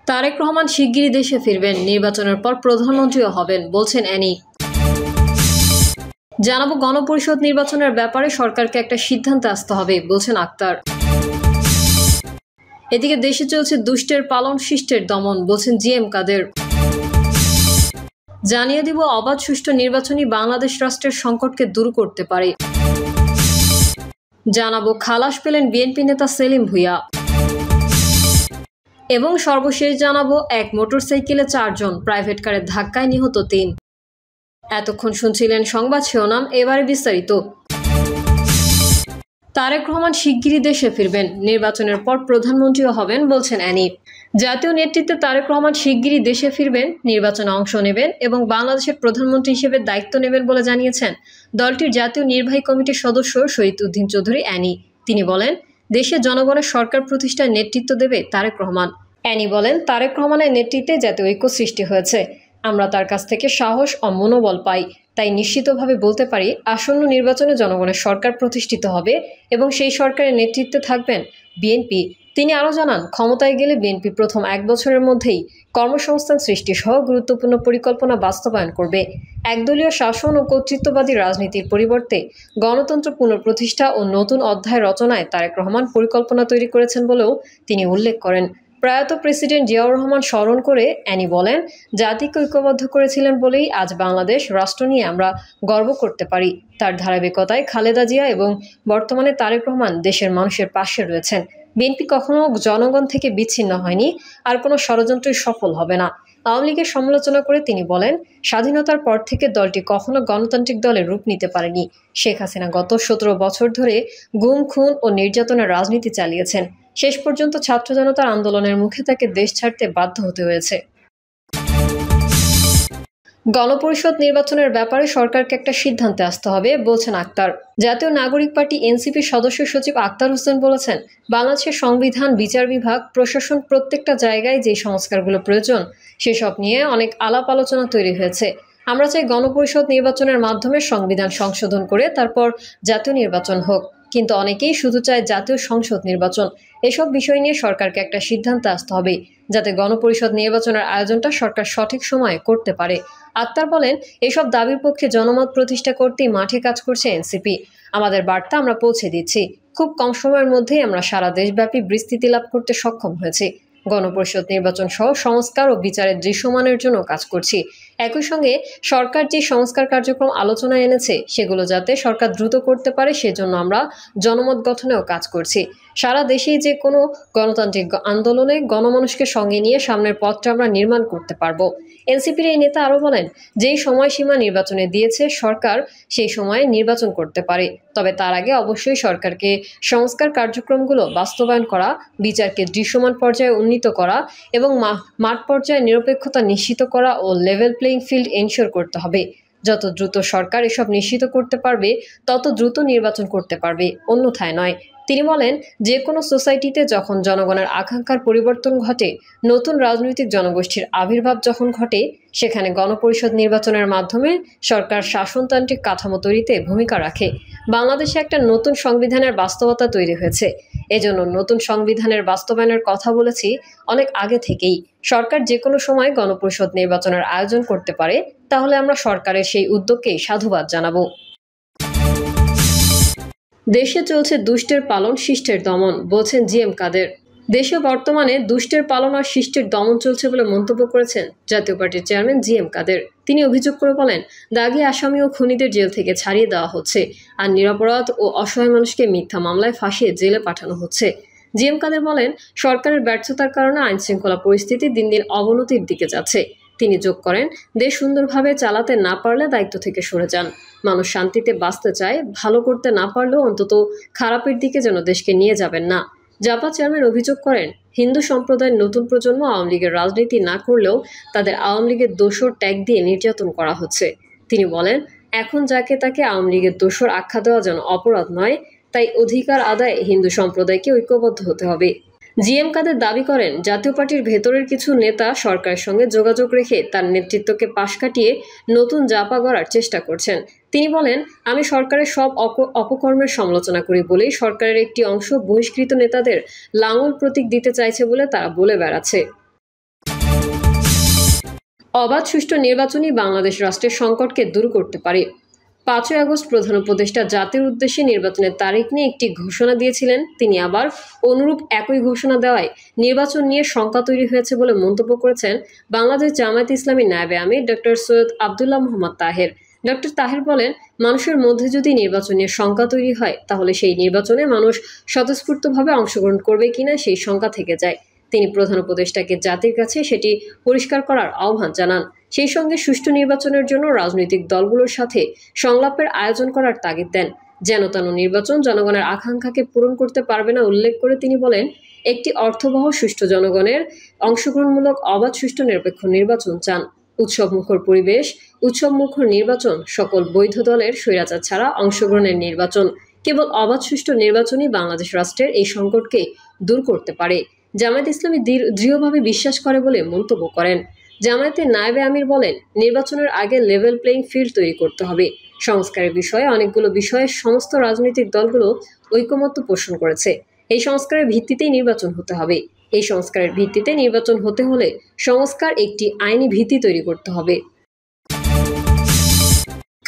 তারেক রহমান শিগগিরই দেশে ফিরবেন, নির্বাচনের পর প্রধানমন্ত্রীও হবেন, বলছেন অ্যানি। জানাবো গণপরিষদ নির্বাচনের ব্যাপারে সরকারকে একটা সিদ্ধান্তে আসতে হবে, বলছেন আক্তার। এদিকে দেশে চলছে দুষ্টের পালন শিষ্টের দমন, বলছেন জিএম কাদের। জানিয়ে দিব অবাধ সুষ্ঠু নির্বাচনই বাংলাদেশ রাষ্ট্রের সংকটকে দূর করতে পারে। জানাবো খালাস পেলেন বিএনপি নেতা সেলিম ভুঁইয়া। এবং সর্বশেষ জানাবো এক মোটরসাইকেলে 4 জন, প্রাইভেট কারের ধাক্কায় নিহত 3। এতক্ষণ শুনছিলেন সংবাদ শিরোনাম, এবারে বিস্তারিত। তারেক রহমান শিগগিরই দেশে ফিরবেন, নির্বাচনের পর প্রধানমন্ত্রীও হবেন, বলছেন অ্যানি। জাতীয় নেতৃত্বে তারেক রহমান শিগগিরই দেশে ফিরবেন, নির্বাচনে অংশ নেবেন এবং বাংলাদেশের প্রধানমন্ত্রী হিসেবে দায়িত্ব নেবেন বলে জানিয়েছেন দলটির জাতীয় নির্বাহী কমিটির সদস্য শহীদ উদ্দিন চৌধুরী অ্যানি। তিনি বলেন, দেশে জনগণের সরকার প্রতিষ্ঠায় নেতৃত্ব দেবে তারেক রহমান। অ্যানি বলেন, তারেক রহমানের নেতৃত্বে জাতীয় ঐক্য সৃষ্টি হয়েছে। আমরা তার কাছ থেকে সাহস ও মনোবল পাই। তাই নিশ্চিতভাবে বলতে পারি, আসন্ন নির্বাচনে জনগণের সরকার প্রতিষ্ঠিত হবে এবং সেই সরকারের নেতৃত্বে থাকবেন বিএনপি। তিনি আরও জানান, ক্ষমতায় গেলে বিএনপি প্রথম 1 বছরের মধ্যেই কর্মসংস্থান সৃষ্টি সহ গুরুত্বপূর্ণ পরিকল্পনা বাস্তবায়ন করবে। একদলীয় শাসন ও কর্তৃত্ববাদী রাজনীতির পরিবর্তে গণতন্ত্র পুনঃপ্রতিষ্ঠা ও নতুন অধ্যায় রচনায় তারেক রহমান পরিকল্পনা তৈরি করেছেন বলেও তিনি উল্লেখ করেন। প্রয়াত প্রেসিডেন্ট জিয়াউর রহমান স্মরণ করে অ্যানি বলেন, জাতিকে ঐক্যবদ্ধ করেছিলেন বলেই আজ বাংলাদেশ রাষ্ট্র নিয়ে আমরা গর্ব করতে পারি। তার ধারাবাহিকতায় খালেদা জিয়া এবং বর্তমানে তারেক রহমান দেশের মানুষের পাশে রয়েছেন। বিএনপি কখনো জনগণ থেকে বিচ্ছিন্ন হয়নি, আর কোনো ষড়যন্ত্রই সফল হবে না। আওয়ামী লীগের সমালোচনা করে তিনি বলেন, স্বাধীনতার পর থেকে দলটি কখনো গণতান্ত্রিক দলের রূপ নিতে পারেনি। শেখ হাসিনা গত 17 বছর ধরে গুম, খুন ও নির্যাতনের রাজনীতি চালিয়েছেন। শেষ পর্যন্ত ছাত্র জনতার আন্দোলনের মুখে তাকে দেশ ছাড়তে বাধ্য হতে হয়েছে। গণপরিষদ নির্বাচনের ব্যাপারে সরকারকে একটা সিদ্ধান্তে আসতে হবে, বলছেন আক্তার। জাতীয় নাগরিক পার্টি এনসিপির সদস্য সচিব আক্তার হোসেন বলেছেন, বাংলাদেশের সংবিধান, বিচার বিভাগ, প্রশাসন প্রত্যেকটা জায়গায় যে সংস্কারগুলো প্রয়োজন সেসব নিয়ে অনেক আলাপ আলোচনা তৈরি হয়েছে। আমরা চাই গণপরিষদ নির্বাচনের মাধ্যমে সংবিধান সংশোধন করে তারপর জাতীয় নির্বাচন হোক, কিন্তু অনেকেই শুধু চায় জাতীয় সংসদ নির্বাচন। এসব বিষয় নিয়ে সরকারকে একটা সিদ্ধান্তে আসতে হবে, যাতে গণপরিষদ নির্বাচনের আয়োজনটা সরকার সঠিক সময়ে করতে পারে। আক্তার বলেন, এসব দাবির পক্ষে জনমত প্রতিষ্ঠা করতেই মাঠে কাজ করছে এনসিপি। আমাদের বার্তা আমরা পৌঁছে দিচ্ছি। খুব কম সময়ের মধ্যেই আমরা সারা দেশব্যাপী বিস্তৃতি লাভ করতে সক্ষম হয়েছি। গণপরিষদ নির্বাচন সহ সংস্কার ও বিচারের দৃশ্যমানের জন্য কাজ করছি। একই সঙ্গে সরকার যে সংস্কার কার্যক্রম আলোচনায় এনেছে সেগুলো যাতে সরকার দ্রুত করতে পারে সেজন্য আমরা জনমত গঠনেও কাজ করছি। সারা দেশেই যে কোনো গণতান্ত্রিক আন্দোলনে গণমানুষকে সঙ্গে নিয়ে সামনের পথটা আমরা নির্মাণ করতে পারবো। এনসিপির এই নেতা আরও বলেন, যেই সময়সীমা নির্বাচনে দিয়েছে সরকার সেই সময়ে নির্বাচন করতে পারে, তবে তার আগে অবশ্যই সরকারকে সংস্কার কার্যক্রমগুলো বাস্তবায়ন করা, বিচারকে দৃশ্যমান পর্যায়ে উন্নীত করা এবং মাঠ পর্যায়ে নিরপেক্ষতা নিশ্চিত করা ও লেভেল প্লেইং ফিল্ড এনশিওর করতে হবে। যত দ্রুত সরকার এসব নিশ্চিত করতে পারবে তত দ্রুত নির্বাচন করতে পারবে, অন্যথায় নয়। তিনি বলেন, যে কোনো সোসাইটিতে যখন জনগণের আকাঙ্ক্ষার পরিবর্তন ঘটে, নতুন রাজনৈতিক জনগোষ্ঠীর আবির্ভাব যখন ঘটে, সেখানে গণপরিষদ নির্বাচনের মাধ্যমে সরকার শাসনতান্ত্রিক কাঠামো তৈরিতে ভূমিকা রাখে। বাংলাদেশে একটা নতুন সংবিধানের বাস্তবতা তৈরি হয়েছে। এজন্য নতুন সংবিধানের বাস্তবায়নের কথা বলেছি অনেক আগে থেকেই। সরকার যে কোনো সময় গণপরিষদ নির্বাচনের আয়োজন করতে পারে, তাহলে আমরা সরকারের সেই উদ্যোগকেই সাধুবাদ জানাবো। দেশে চলছে দুষ্টের পালন শিষ্টের দমন, বলছেন জিএম কাদের। দেশে বর্তমানে দুষ্টের পালন আর শিষ্টের দমন চলছে বলে মন্তব্য করেছেন জাতীয় পার্টির চেয়ারম্যান জিএম কাদের। তিনি অভিযোগ করে বলেন, দাগী আসামি ও খুনিদের জেল থেকে ছাড়িয়ে দেওয়া হচ্ছে, আর নিরপরাধ ও অসহায় মানুষকে মিথ্যা মামলায় ফাঁসিয়ে জেলে পাঠানো হচ্ছে। জিএম কাদের বলেন, সরকারের ব্যর্থতার কারণে আইনশৃঙ্খলা পরিস্থিতি দিন দিন অবনতির দিকে যাচ্ছে। তিনি যোগ করেন, দেশ সুন্দরভাবে চালাতে না পারলে দায়িত্ব থেকে সরে যান। মানুষ শান্তিতে বাঁচতে চায়, ভালো করতে না পারলেও অন্তত খারাপের দিকে যেন দেশকে নিয়ে যাবেন না। জাপা চেয়ারম্যান অভিযোগ করেন, হিন্দু সম্প্রদায়ের নতুন প্রজন্ম আওয়ামী লীগের রাজনীতি না করলেও তাদের আওয়ামী লীগের দোসর ট্যাগ দিয়ে নির্যাতন করা হচ্ছে। তিনি বলেন, এখন যাকে তাকে আওয়ামী লীগের দোসর আখ্যা দেওয়া যেন অপরাধ নয়, তাই অধিকার আদায়ে হিন্দু সম্প্রদায়কে ঐক্যবদ্ধ হতে হবে। জিএম কাদের দাবি করেন, জাতীয় পার্টির ভেতরের কিছু নেতা সরকারের সঙ্গে যোগাযোগ রেখে তার নেতৃত্বকে পাশ কাটিয়ে নতুন জাপা গড়ার চেষ্টা করছেন। তিনি বলেন, আমি সরকারের সব অপকর্মের সমালোচনা করি বলেই সরকারের একটি অংশ বহিষ্কৃত নেতাদের লাঙল প্রতীক দিতে চাইছে বলে তারা বলে বেড়াচ্ছে। অবাধ সুষ্ঠু নির্বাচনই বাংলাদেশ রাষ্ট্রের সংকটকে দূর করতে পারে। 5ই আগস্ট প্রধান উপদেষ্টা জাতির উদ্দেশ্যে নির্বাচনের তারিখ নিয়ে একটি ঘোষণা দিয়েছিলেন। তিনি আবার অনুরূপ একই ঘোষণা দেওয়ায় নির্বাচন নিয়ে শঙ্কা তৈরি হয়েছে বলে মন্তব্য করেছেন বাংলাদেশ জামায়াতে ইসলামী নায়েবে আমির ডক্টর সৈয়দ আব্দুল্লাহ মোহাম্মদ তাহের। ডক্টর তাহের বলেন, মানুষের মধ্যে যদি নির্বাচন নিয়ে শঙ্কা তৈরি হয় তাহলে সেই নির্বাচনে মানুষ স্বতঃস্ফূর্তভাবে অংশগ্রহণ করবে কিনা সেই শঙ্কা থেকে যায়। তিনি প্রধান উপদেষ্টাকে জাতির কাছে সেটি পরিষ্কার করার আহ্বান জানান। সেই সঙ্গে সুষ্ঠু নির্বাচনের জন্য রাজনৈতিক দলগুলোর সাথে সংলাপের আয়োজন করার তাগিদ দেন। যেন তেন নির্বাচন জনগণের আকাঙ্ক্ষাকে পূরণ করতে পারবে না উল্লেখ করে তিনি বলেন, একটি অর্থবহ সুষ্ঠু জনগণের অংশগ্রহণমূলক অবাধ সুষ্ঠু নিরপেক্ষ নির্বাচন চান। উৎসবমুখর পরিবেশ, উৎসবমুখর নির্বাচন, সকল বৈধ দলের স্বৈরাচার ছাড়া অংশগ্রহণের নির্বাচন, কেবল অবাধ সুষ্ঠু নির্বাচনই বাংলাদেশ রাষ্ট্রের এই সংকটকে দূর করতে পারে। জামায়াত ইসলামী দৃঢ়ভাবে বিশ্বাস করে বলে মন্তব্য করেন। জামায়াতের নায়েবে আমির বলেন, নির্বাচনের আগে লেভেল প্লেইং ফিল্ড তৈরি করতে হবে। সংস্কারের বিষয়ে অনেকগুলো বিষয়ে সমস্ত রাজনৈতিক দলগুলো ঐকমত্য পোষণ করেছে। এই সংস্কারের ভিত্তিতেই নির্বাচন হতে হবে। এই সংস্কারের ভিত্তিতে নির্বাচন হতে হলে সংস্কার একটি আইনি ভিত্তি তৈরি করতে হবে।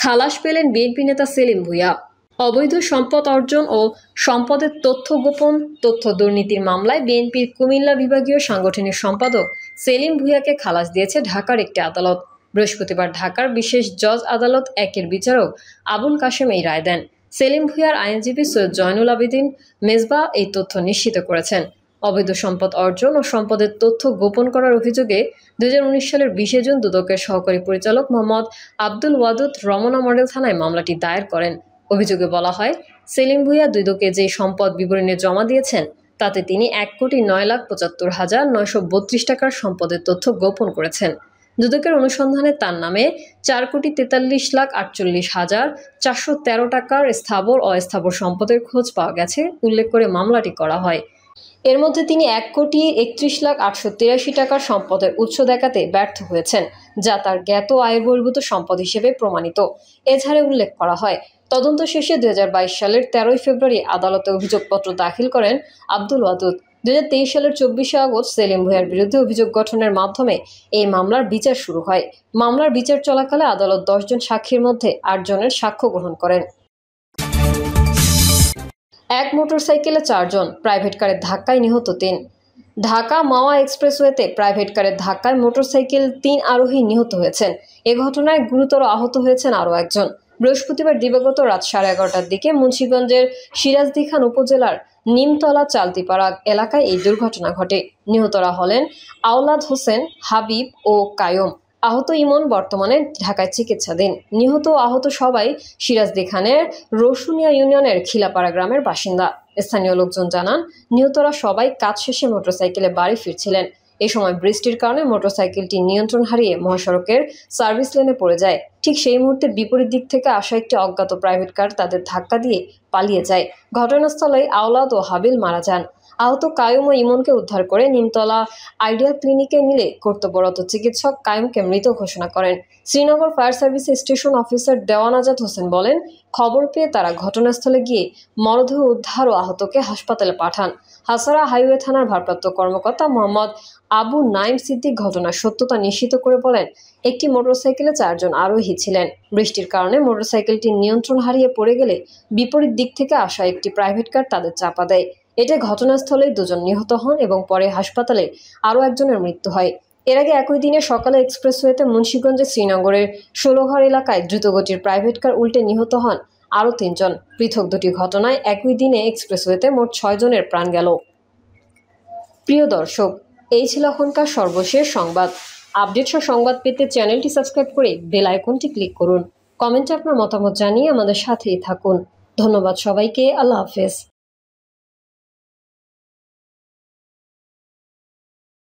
খালাস পেলেন বিএনপি নেতা সেলিম ভুঁইয়া। অবৈধ সম্পদ অর্জন ও সম্পদের তথ্য গোপন, তথ্য দুর্নীতির মামলায় বিএনপির কুমিল্লা বিভাগীয় সাংগঠনিক সম্পাদক সেলিম ভুঁইয়াকে খালাস দিয়েছে ঢাকার একটি আদালত। বৃহস্পতিবার ঢাকার বিশেষ জজ আদালত 1-এর বিচারক আবুল কাশেম এই রায় দেন। সেলিম ভুঁইয়ার আইনজীবী সৈয়দ জয়নুল আবেদিন মেজবাহ এই তথ্য নিশ্চিত করেছেন। অবৈধ সম্পদ অর্জন ও সম্পদের তথ্য গোপন করার অভিযোগে 2019 সালের 20 জুন দুদকের সহকারী পরিচালক মোহাম্মদ আব্দুল ওয়াদুদ রমনা মডেল থানায় মামলাটি দায়ের করেন। অভিযোগে বলা হয়, সেলিম ভুঁইয়া দুদকে যে সম্পদ বিবরণী জমা দিয়েছেন তাতে তিনি 1,09,75,932 টাকার সম্পদের তথ্য গোপন করেছেন। দুদকের অনুসন্ধানে তার নামে 4,43,48,413 টাকার স্থাবর ও অস্থাবর সম্পদের খোঁজ পাওয়া গেছে উল্লেখ করে মামলাটি করা হয়। এর মধ্যে তিনি 1,31,08,83 টাকার সম্পদের উৎস দেখাতে ব্যর্থ হয়েছেন, যা তার জ্ঞাত আয়ের বহির্ভূত সম্পদ হিসেবে প্রমাণিত। এছাড়া উল্লেখ করা হয়, তদন্ত শেষে 2022 সালের 13 ফেব্রুয়ারি আদালতে অভিযোগপত্র দাখিল করেন আব্দুল ওয়াদুদ। 2023 সালের 24 আগস্ট সেলিম ভুঁইয়ার বিরুদ্ধে অভিযোগ গঠনের মাধ্যমে এই মামলার বিচার শুরু হয়। মামলার বিচার চলাকালে আদালত 10 জন সাক্ষীর মধ্যে 8 জনের সাক্ষ্য গ্রহণ করেন। এক মোটরসাইকেলে 4 জন, প্রাইভেট কারের ধাক্কায় নিহত 3। ঢাকা মাওয়া এক্সপ্রেসওয়েতে প্রাইভেট কারের ধাক্কায় মোটরসাইকেল 3 আরোহী নিহত হয়েছেন। এ ঘটনায় গুরুতর আহত হয়েছেন আরও একজন। বৃহস্পতিবার দিবাগত রাত 11:30টার দিকে মুন্সিগঞ্জের সিরাজদিখান উপজেলার নিমতলা চালতিপাড়া এলাকায় এই দুর্ঘটনা ঘটে। নিহতরা হলেন আওলাদ হোসেন, হাবিব ও কায়ুম। আহত ইমন বর্তমানে ঢাকায় চিকিৎসাধীন। নিহত ও আহত সবাই সিরাজদিখানের রসুনিয়া ইউনিয়নের খিলাপাড়া গ্রামের বাসিন্দা। স্থানীয় লোকজন জানান, নিহতরা সবাই কাজ শেষে মোটরসাইকেলে বাড়ি ফিরছিলেন। এ সময় বৃষ্টির কারণে মোটরসাইকেলটি নিয়ন্ত্রণ হারিয়ে মহাসড়কের সার্ভিস লেনে পড়ে যায়। ঠিক সেই মুহূর্তে বিপরীত দিক থেকে আসা একটি অজ্ঞাত প্রাইভেট কার তাদের ধাক্কা দিয়ে পালিয়ে যায়। ঘটনাস্থলে আওলাদ ও হাবিল মারা যান। আহত কায়ুম ও ইমনকে উদ্ধার করে নিমতলা আইডিয়াল ক্লিনিকে নিলে কর্তব্যরত চিকিৎসক কায়ুমকে মৃত ঘোষণা করেন। শ্রীনগর ফায়ার সার্ভিসের স্টেশন অফিসার দেওয়ান আজাদ হোসেন বলেন, খবর পেয়ে তারা ঘটনাস্থলে গিয়ে মরদেহ উদ্ধার ও আহতকে হাসপাতালে পাঠান। হাসারা হাইওয়ে থানার ভারপ্রাপ্ত কর্মকর্তা মোহাম্মদ আবু নাইম সিদ্দিক ঘটনার সত্যতা নিশ্চিত করে বলেন, একটি মোটরসাইকেলে 4 জন আরোহী ছিলেন। বৃষ্টির কারণে মোটরসাইকেলটি নিয়ন্ত্রণ হারিয়ে পড়ে গেলে বিপরীত দিক থেকে আসা একটি প্রাইভেট কার তাদের চাপা দেয়। এতে ঘটনাস্থলে 2 জন নিহত হন এবং পরে হাসপাতালে আরও একজনের মৃত্যু হয়। এর আগে একই দিনে সকালে এক্সপ্রেসওয়েতে মুন্সিগঞ্জের শ্রীনগরের 16ঘর এলাকায় দ্রুতগতির প্রাইভেট কার উল্টে নিহত হন আরও 3 জন। পৃথক দুটি ঘটনায় একই দিনে এক্সপ্রেসওয়েতে মোট 6 জনের প্রাণ গেল। প্রিয় দর্শক, এই ছিল এখনকার সর্বশেষ সংবাদ। আপডেট সহ সংবাদ পেতে চ্যানেলটি সাবস্ক্রাইব করে বেল আইকনটি ক্লিক করুন। কমেন্টে আপনার মতামত জানিয়ে আমাদের সাথেই থাকুন। ধন্যবাদ সবাইকে। আল্লাহ হাফেজ।